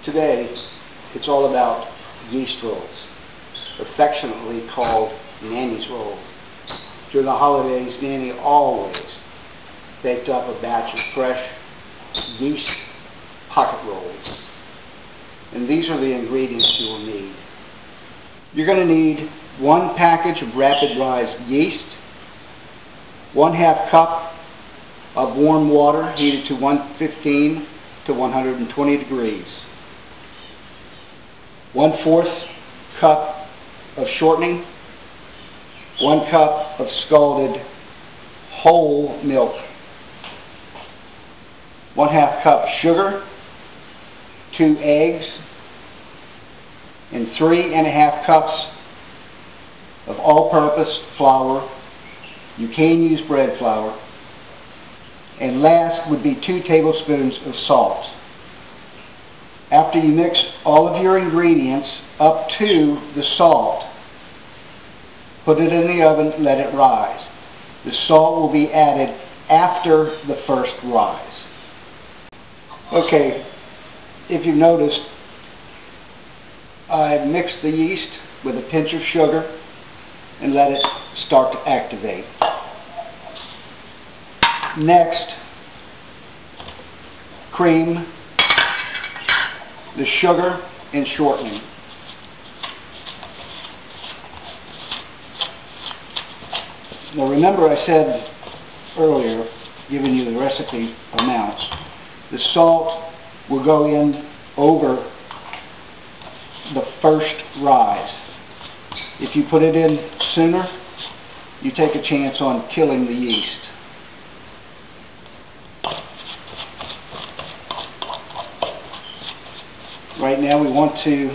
Today, it's all about yeast rolls, affectionately called Nanny's rolls. During the holidays, Nanny always baked up a batch of fresh yeast pocket rolls. And these are the ingredients you will need. You're going to need 1 package of rapid rise yeast, 1/2 cup of warm water heated to 115 to 120 degrees, 1/4 cup of shortening, 1 cup of scalded whole milk, 1/2 cup sugar, 2 eggs, and 3½ cups of all-purpose flour. You can use bread flour. And last would be 2 tablespoons of salt. After you mix all of your ingredients up to the salt, put it in the oven, let it rise. The salt will be added after the first rise. Okay, if you've noticed, I mixed the yeast with a pinch of sugar and let it start to activate. Next, cream the sugar and shortening. Now remember, I said earlier, giving you the recipe amounts, the salt will go in over the first rise. If you put it in sooner, you take a chance on killing the yeast. Right now we want to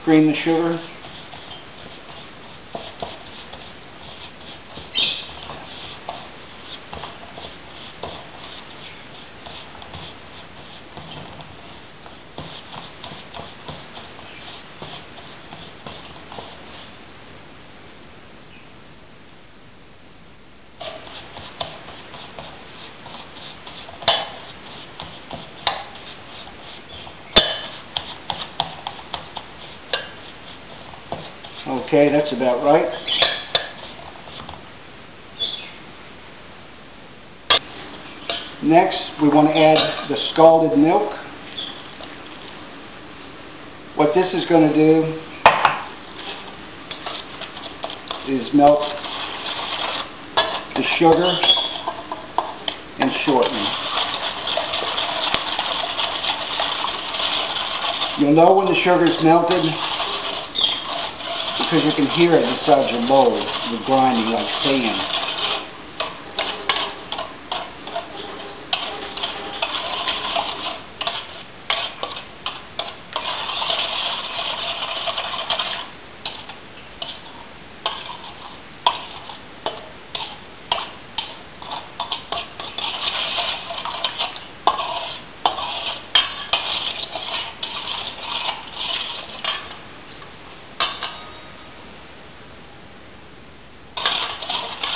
cream the sugar. Okay, that's about right. Next, we want to add the scalded milk. What this is going to do is melt the sugar and shortening. You'll know when the sugar is melted because you can hear it inside your bowl, the grinding like sand.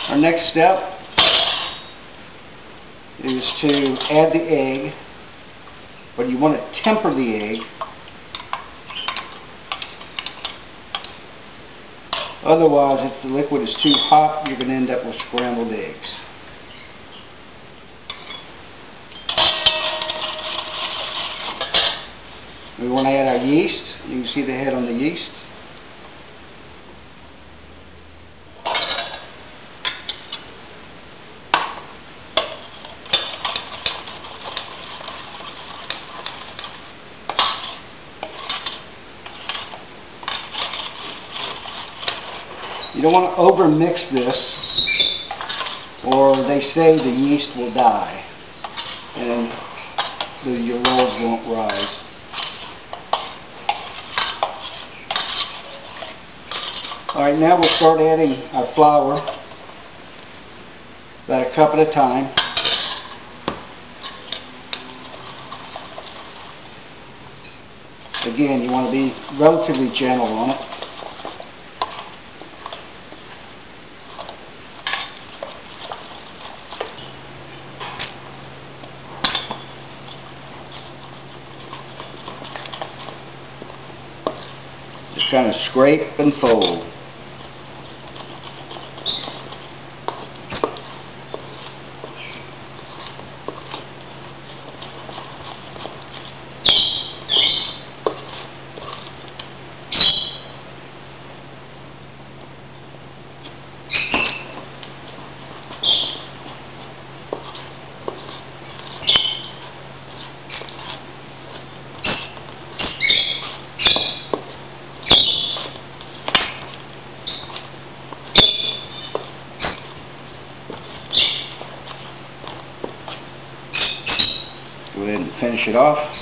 Our next step is to add the egg, but you want to temper the egg. Otherwise, if the liquid is too hot, you're going to end up with scrambled eggs. We want to add our yeast. You can see the head on the yeast. You don't want to over mix this, or they say the yeast will die and your rolls won't rise. Alright, now we'll start adding our flour, about 1 cup at a time. Again, you want to be relatively gentle on it. kind of scrape and fold. Go ahead and finish it off.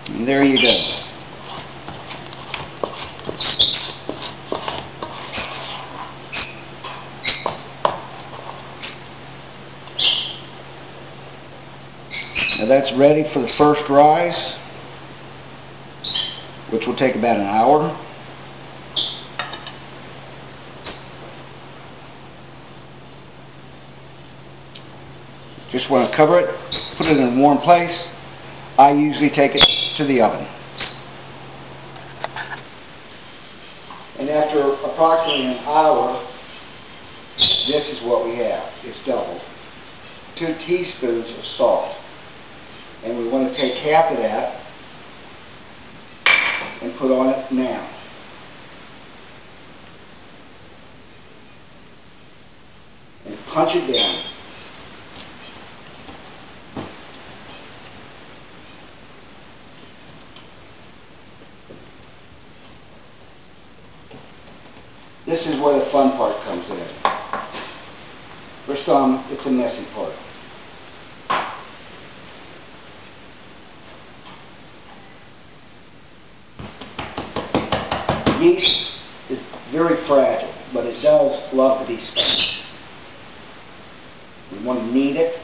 And there you go. Now that's ready for the first rise, which will take about an hour. Just want to cover it, put it in a warm place. I usually take it to the oven. And after approximately an hour, this is what we have. It's doubled. 2 teaspoons of salt. And we want to take half of that and put on it now. And punch it down. This is where the fun part comes in. For some, it's a messy part. Yeast is very fragile, but it does love to be spanked. We want to knead it.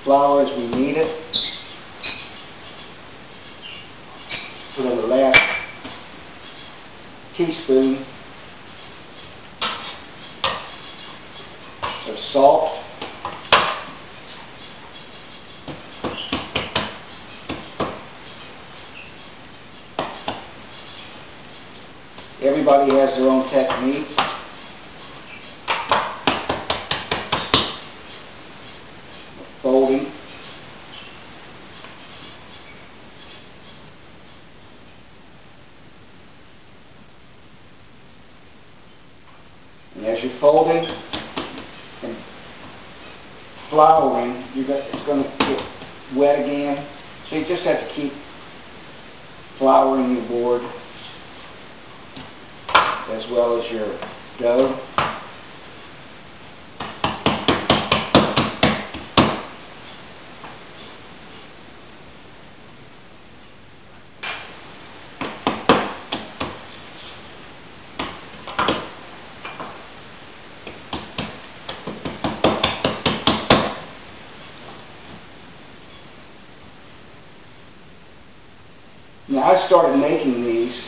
Flour as we knead it. Put in the last teaspoon of salt. Everybody has their own technique. Folding. And as you're folding and flouring, it's going to get wet again. So you just have to keep flouring your board as well as your dough. Now I started making these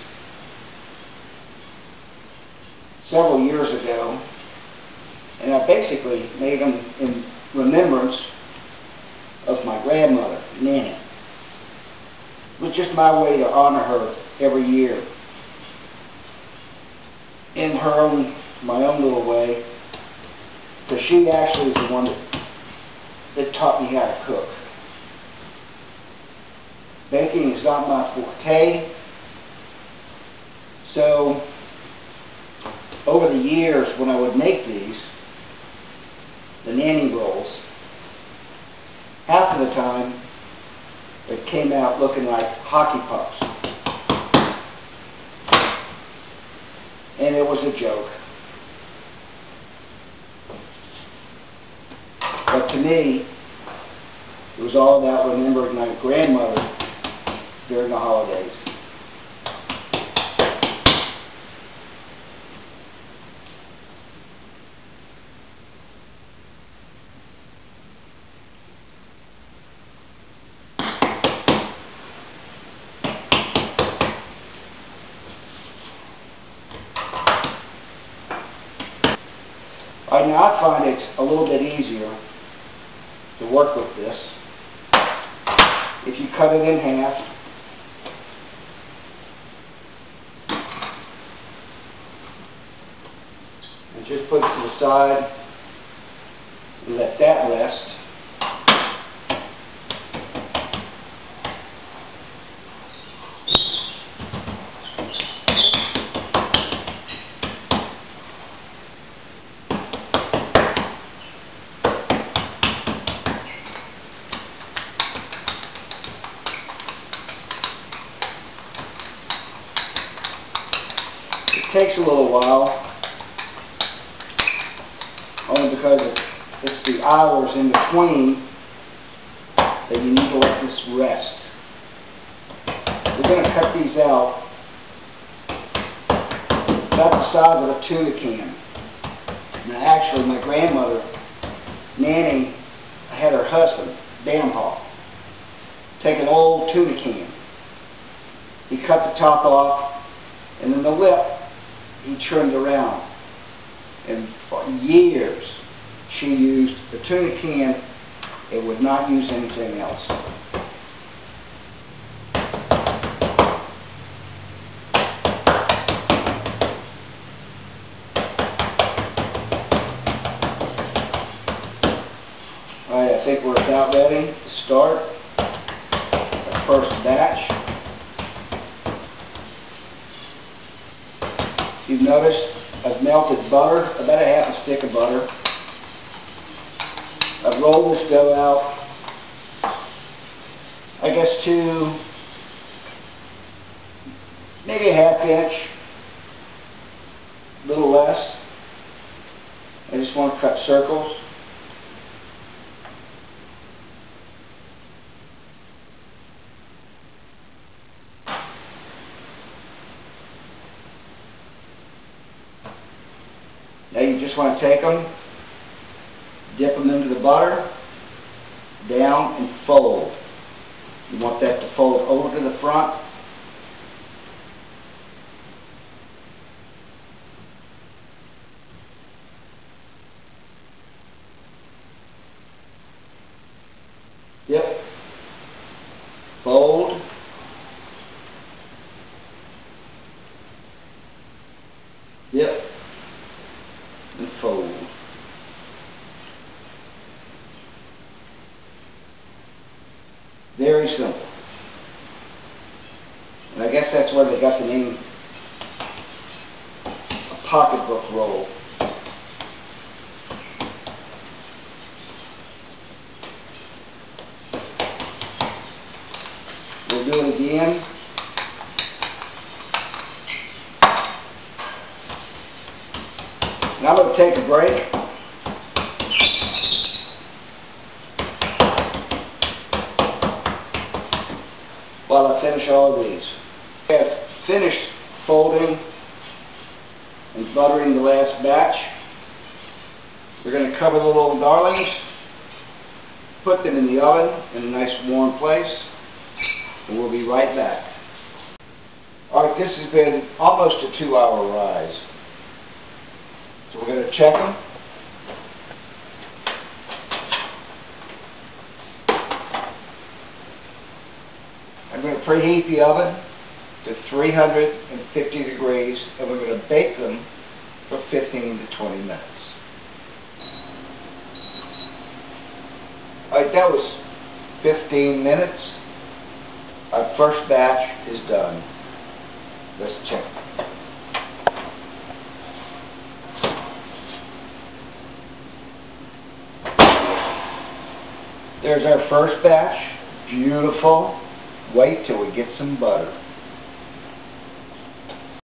several years ago, and I basically made them in remembrance of my grandmother, Nanny. It was just my way to honor her every year in my own little way, because she actually is the one that taught me how to cook. Baking is not my forte, so over the years when I would make these, Nanny rolls. Half of the time, it came out looking like hockey pucks. And it was a joke. But to me, it was all about remembering my grandmother during the holidays. Now I find it a little bit easier to work with this if you cut it in half. And just put it to the side and let that rest. It takes a little while, only because it's the hours in between that you need to let this rest. We're going to cut these out about the size of a tuna can. Now actually my grandmother, Nanny, had her husband, Grandpa, take an old tuna can. He cut the top off, and then the lip he trimmed around. And for years she used the tuna can and would not use anything else. Alright, I think we're about ready to start the first batch. You've noticed I've melted butter, about a half a stick of butter. I've rolled this dough out, I guess to maybe a ½ inch, a little less. I just want to cut circles. Now you just want to take them, dip them into the butter, down and fold. You want that to fold over to the front. Yep. Fold. Yep. And fold. Very simple. And I guess that's where they got the name a pocketbook roll. We'll do it again. Now I'm going to take a break. While I finish all of these. I have finished folding and buttering the last batch. We're going to cover the little darlings, put them in the oven in a nice warm place, and we'll be right back. Alright, this has been almost a 2-hour rise. So we're going to check them. I'm going to preheat the oven to 350 degrees and we're going to bake them for 15 to 20 minutes. Alright, that was 15 minutes. Our first batch is done. Let's check. There's our first batch. Beautiful. Wait till we get some butter.